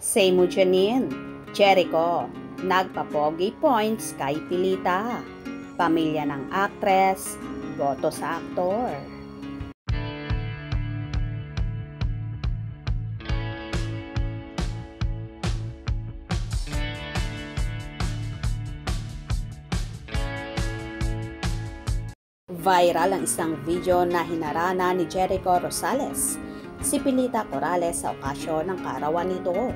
Say mo Janine, Jericho, nagpa-pogi points kay Pilita. Pamilya ng actress, boto sa aktor. Viral ang isang video na hinarana ni Jericho Rosales, si Pilita Corrales sa okasyon ng kaarawan nito.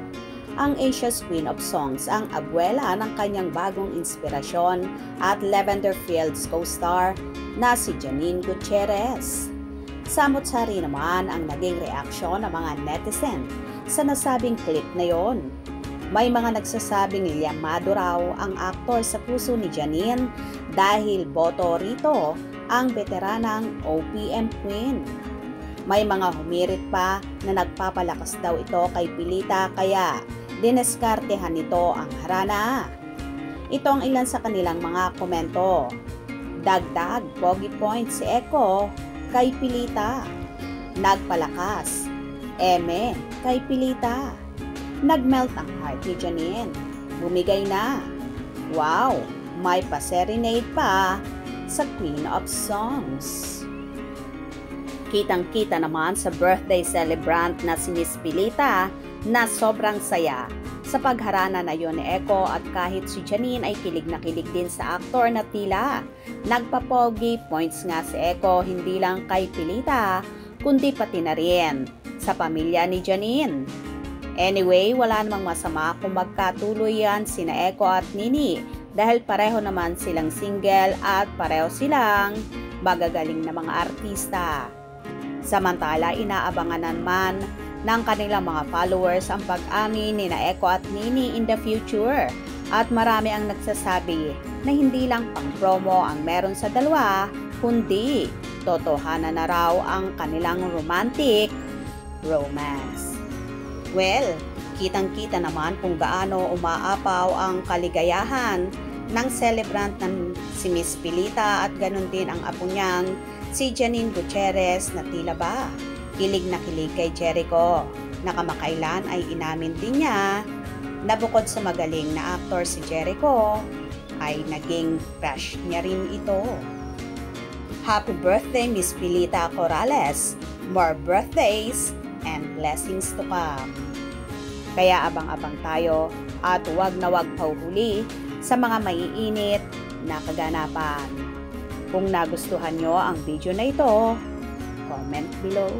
Ang Asia's Queen of Songs ang abuela ng kanyang bagong inspirasyon at Lavender Fields co-star na si Janine Gutierrez. Samot-sari naman ang naging reaksyon ng mga netizen sa nasabing clip na yon. May mga nagsasabing liyamado raw ang aktor sa puso ni Janine dahil boto rito ang veteranang OPM Queen. May mga humirit pa na nagpapalakas daw ito kay Pilita kaya dineskartehan nito ang harana. Ito ang ilan sa kanilang mga komento. Dagdag pogi points si Eko kay Pilita. Nagpalakas. Eme kay Pilita. Nagmelt ang heart ni Janine. Bumigay na. Wow, may pa-serenade pa sa Queen of Songs. Kitang-kita naman sa birthday celebrant na si Miss Pilita na sobrang saya sa pagharana na yon ni Eko at kahit si Janine ay kilig na kilig din sa aktor na tila nagpapogi points nga si Eko hindi lang kay Pilita kundi pati na rin sa pamilya ni Janine. Anyway, wala namang masama kung magkatuloy yan sina Eko at Nini dahil pareho naman silang single at pareho silang magagaling na mga artista. Samantala, inaabangan naman ng kanilang mga followers ang pag-amin ni Eko at Nini in the future. At marami ang nagsasabi na hindi lang pang promo ang meron sa dalawa, kundi totohanan na raw ang kanilang romantic romance. Well, kitang-kita naman kung gaano umaapaw ang kaligayahan ng celebrant ng si Miss Pilita at ganun din ang apo niyang si Janine Gutierrez na tila ba kilig na kilig kay Jericho na kamakailan ay inamin din niya na bukod sa magaling na aktor si Jericho ay naging crush niya rin ito. Happy birthday Miss Pilita Corrales! More birthdays and blessings to come. Kaya abang-abang tayo at huwag na huwag pauhuli sa mga maiinit na kaganapan. Kung nagustuhan nyo ang video na ito, comment below.